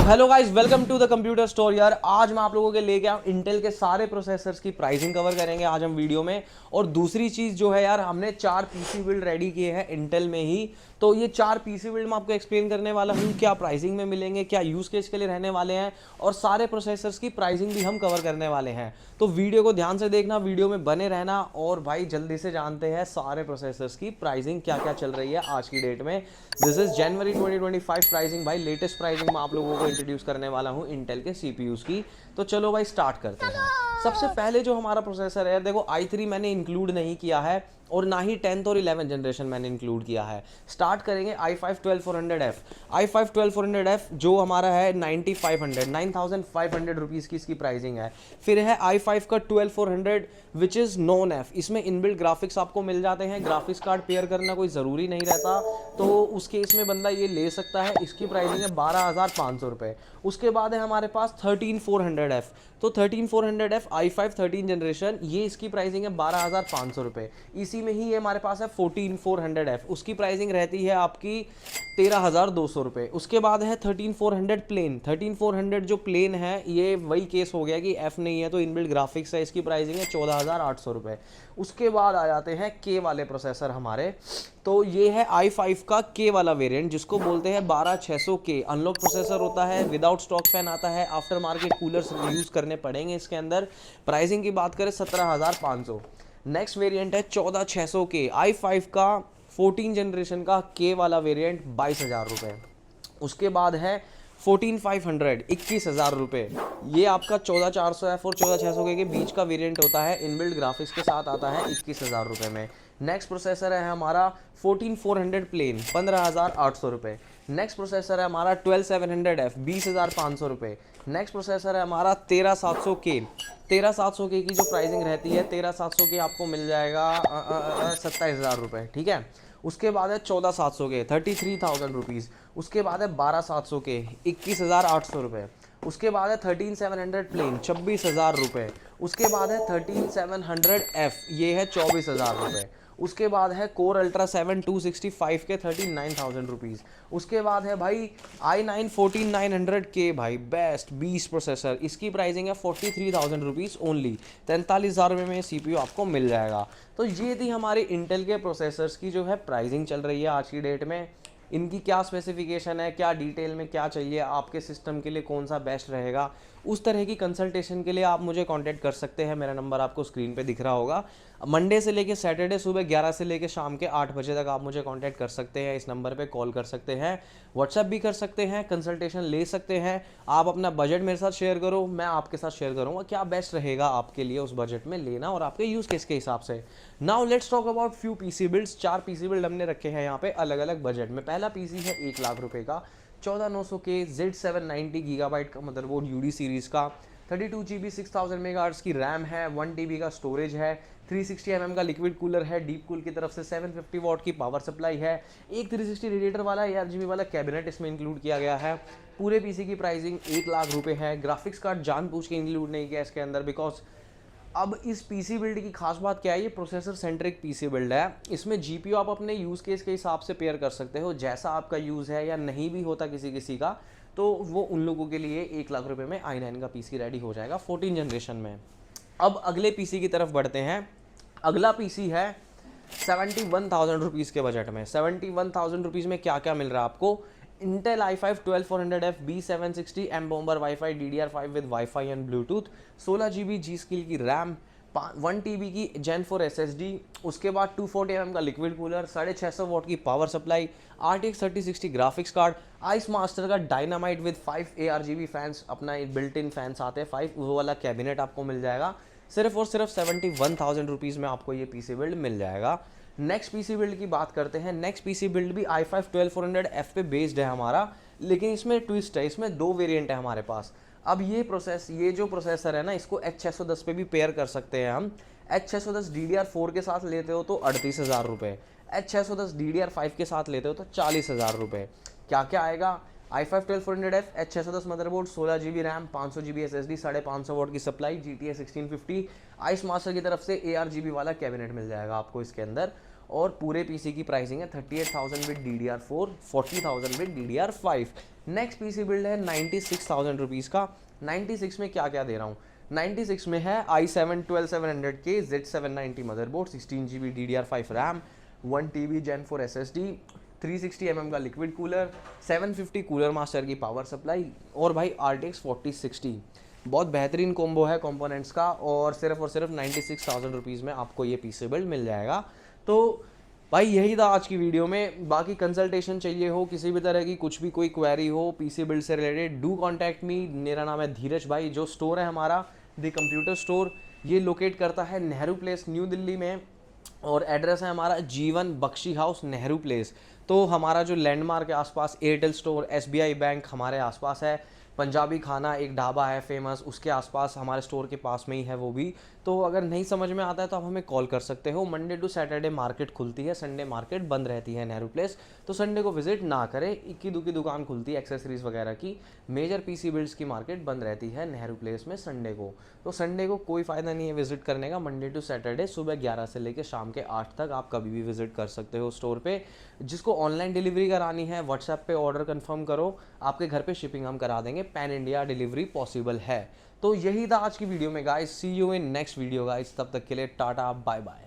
Hello guys, welcome to the computer store. यार आज मैं आप लोगों के लेके आया इंटेल के सारे प्रोसेसर्स की प्राइसिंग कवर करेंगे आज हम वीडियो में। और दूसरी चीज़ जो है यार, हमने 4 पीसी बिल्ड रेडी किए हैं इंटेल में ही। तो ये 4 पीसी बिल्ड मैं आपको एक्सप्लेन करने वाला हूँ, क्या प्राइसिंग में मिलेंगे, क्या यूज़ केस के लिए रहने वाले हैं, और सारे प्रोसेसर्स की प्राइसिंग भी हम कवर करने वाले हैं। तो वीडियो को ध्यान से देखना, वीडियो में बने रहना। और भाई जल्दी से जानते हैं सारे प्रोसेसर्स की प्राइसिंग क्या क्या चल रही है आज की डेट में। This is January 2025 pricing. भाई लेटेस्ट प्राइसिंग मैं आप लोगों को इंट्रोड्यूस करने वाला हूँ इंटेल के सीपीयूज की। तो चलो भाई स्टार्ट करते हैं। सबसे पहले जो हमारा प्रोसेसर है, देखो i3 मैंने इंक्लूड नहीं किया है और ना ही 10th और 11th जनरेशन मैंने इंक्लूड किया है। स्टार्ट करेंगे i5-12400F। i5-12400F जो हमारा है 9500 रुपीज़ की इसकी प्राइसिंग है। फिर है i5 का 12400 विच इज़ नॉन एफ। इसमें इनबिल्ट ग्राफिक्स आपको मिल जाते हैं, ग्राफिक्स कार्ड पेयर करना कोई ज़रूरी नहीं रहता, तो उस केस में बंदा ये ले सकता है। इसकी प्राइसिंग है 12,500 रुपये। उसके बाद है हमारे पास 13400F। तो 13400F i5 13 जनरेशन, ये इसकी प्राइसिंग है 12,500 रुपये। इसी में ही ये हमारे पास है 14400F, उसकी प्राइसिंग रहती है आपकी 13,200 रुपये। उसके बाद है 13400 प्लेन। 13400 जो प्लेन है ये वही केस हो गया कि F नहीं है तो इनबिल्ट ग्राफिक्स है, इसकी प्राइसिंग है 14,800 रुपये। उसके बाद आ जाते हैं के वाले प्रोसेसर हमारे। तो ये है i5 का के वाला वेरिएंट जिसको बोलते हैं 12600K। अनलॉक प्रोसेसर होता है, विदाउट स्टॉक फैन आता है, आफ्टर मार्केट कूलर्स यूज़ करने पड़ेंगे इसके अंदर। प्राइसिंग की बात करें 17,500। नेक्स्ट वेरिएंट है 14600K i5 का 14 जनरेशन का के वाला वेरिएंट 22,000 रुपये। उसके बाद है 14500 21,000 रुपये। ये आपका 14400F और 14600K के बीच का वेरिएंट होता है, इनबिल्ट ग्राफिक्स के साथ आता है 21,000 रुपये में। नेक्स्ट प्रोसेसर है हमारा 14400 प्लेन 15,800 रुपये। नेक्स्ट प्रोसेसर है हमारा 12700F 20,500 रुपये। नेक्स्ट प्रोसेसर है हमारा 13700K। 13700K की जो प्राइसिंग रहती है 13700K आपको मिल जाएगा 27,000 रुपये, ठीक है। उसके बाद है 14700K 33,000 रुपीज़। उसके बाद है 12700K 21,800 रुपये। उसके बाद है 13700 प्लेन 26,000 रुपये। उसके बाद है 13700F, ये है 24,000 रुपये। उसके बाद है कोर अल्ट्रा 7 265 के 39,000 रुपीज़। उसके बाद है भाई i9 14900K, भाई बेस्ट 20 प्रोसेसर, इसकी प्राइसिंग है 43,000 रुपीज़ ओनली। 43,000 रुपये में CPU आपको मिल जाएगा। तो ये थी हमारे इंटेल के प्रोसेसर्स की जो है प्राइसिंग चल रही है आज की डेट में। इनकी क्या स्पेसिफिकेशन है, क्या डिटेल में क्या चाहिए, आपके सिस्टम के लिए कौन सा बेस्ट रहेगा, उस तरह की कंसल्टेशन के लिए आप मुझे कांटेक्ट कर सकते हैं। मेरा नंबर आपको स्क्रीन पे दिख रहा होगा। मंडे से लेके सैटरडे सुबह 11 से लेके शाम के 8 बजे तक आप मुझे कांटेक्ट कर सकते हैं। इस नंबर पे कॉल कर सकते हैं, व्हाट्सएप भी कर सकते हैं, कंसल्टेशन ले सकते हैं। आप अपना बजट मेरे साथ शेयर करो, मैं आपके साथ शेयर करूँगा क्या बेस्ट रहेगा आपके लिए उस बजट में लेना और आपके यूज़ केस के हिसाब से। Now let's talk about few PC builds. 4 PC build हमने रखे हैं यहाँ पे अलग अलग बजट में। पहला पीसी है 1 लाख रुपये का 14900K Z790 गीगाबाइट का मदरबोर्ड UD सीरीज़ का, 32GB 6000 मेगाहर्ट्ज़ की रैम है, 1TB का स्टोरेज है, 360mm का लिक्विड कूलर है, डीप कूल की तरफ से 750 वाट की पावर सप्लाई है, एक 360 रेडिएटर वाला ARGB वाला कैबिनेट इसमें इंक्लूड किया गया है। पूरे पीसी की प्राइसिंग 1 लाख रुपये है। ग्राफिक्स कार्ड जानबूझ के इंक्लूड नहीं किया इसके अंदर बिकॉज अब इस पीसी बिल्ड की खास बात क्या है, ये प्रोसेसर सेंट्रिक पीसी बिल्ड है। इसमें GPU आप अपने यूज़ केस के हिसाब से पेयर कर सकते हो, जैसा आपका यूज़ है, या नहीं भी होता किसी किसी का, तो वो उन लोगों के लिए 1 लाख रुपए में i9 का पीसी रेडी हो जाएगा 14 जनरेशन में। अब अगले पीसी की तरफ बढ़ते हैं। अगला पीसी है 71,000 रुपीज़ के बजट में। 71,000 रुपीज़ में क्या क्या मिल रहा है आपको? Intel i5 12400F B760 M bomber wifi DDR5 with wifi and Bluetooth, 16GB G skill की रैम, 1TB की Gen 4 SSD। उसके बाद 240mm का लिक्विड कूलर, 650 वाट की power supply, RTX 3060 graphics card, ice master का डायनामाइट विद 5 ARGB फैंस, अपना built in fans आते हैं 5, वो वाला कैबिनेट आपको मिल जाएगा। सिर्फ और सिर्फ 71,000 रुपीज़ में आपको ये पीसी बिल्ड मिल जाएगा। नेक्स्ट पीसी बिल्ड की बात करते हैं। नेक्स्ट पीसी बिल्ड भी i5 12400F पे बेस्ड है हमारा, लेकिन इसमें ट्विस्ट है, इसमें 2 वेरिएंट है हमारे पास। अब ये जो प्रोसेसर है ना, इसको H610 पे भी पेयर कर सकते हैं हम। H610 DDR4 के साथ लेते हो तो 38,000 रुपये, H610 DDR5 के साथ लेते हो तो 40,000 रुपये। क्या क्या आएगा? i5 12400F H610 motherboard, 16GB RAM, 500GB SSD, 550 वाट की सप्लाई, GTA 1650, आइस मास्टर की तरफ से ARGB वाला कैबिनेट मिल जाएगा आपको इसके अंदर। और पूरे पीसी की प्राइसिंग है 38,000 with DDR4, 40,000 with DDR5। Next PC build है 96,000 रुपीज़ का। 96 में क्या क्या दे रहा हूँ, 96 में है i7 12700K Z790 motherboard, 16GB DDR5 RAM, 1TB Gen 4 SSD, 360 mm का लिक्विड कूलर, 750 कूलर मास्टर की पावर सप्लाई, और भाई RTX 4060। बहुत बेहतरीन कॉम्बो है कंपोनेंट्स का, और सिर्फ 96,000 रुपीज़ में आपको ये पीसी बिल्ड मिल जाएगा। तो भाई यही था आज की वीडियो में। बाकी कंसल्टेशन चाहिए हो, किसी भी तरह की कुछ भी कोई क्वेरी हो पीसी बिल्ड से रिलेटेड, डू कॉन्टैक्ट मी। मेरा नाम है धीरज भाई। जो स्टोर है हमारा द कंप्यूटर स्टोर, ये लोकेट करता है नेहरू प्लेस न्यू दिल्ली में, और एड्रेस है हमारा G1 Bakshi house Nehru place. तो हमारा जो लैंडमार्क है आसपास, एयरटेल स्टोर, SBI बैंक हमारे आसपास है, पंजाबी खाना एक ढाबा है फेमस, उसके आसपास हमारे स्टोर के पास में ही है वो भी। तो अगर नहीं समझ में आता है तो आप हमें कॉल कर सकते हो। मंडे टू सैटरडे मार्केट खुलती है, संडे मार्केट बंद रहती है नेहरू प्लेस, तो संडे को विजिट ना करें। इक्की दुक्की दुकान खुलती है एक्सेसरीज वगैरह की। मेजर पीसी बिल्ड्स की मार्केट बंद रहती है नेहरू प्लेस में संडे को। तो संडे को कोई फ़ायदा नहीं है विजिट करने का। मंडे टू सैटरडे सुबह 11 से लेकर शाम के 8 तक आप कभी भी विजिट कर सकते हो स्टोर पे। जिसको ऑनलाइन डिलीवरी करानी है व्हाट्सएप पे ऑर्डर कंफर्म करो, आपके घर पे शिपिंग हम करा देंगे, पैन इंडिया डिलीवरी पॉसिबल है। तो यही था आज की वीडियो में guys. See you in next video guys, तब तक के लिए टाटा बाय बाय।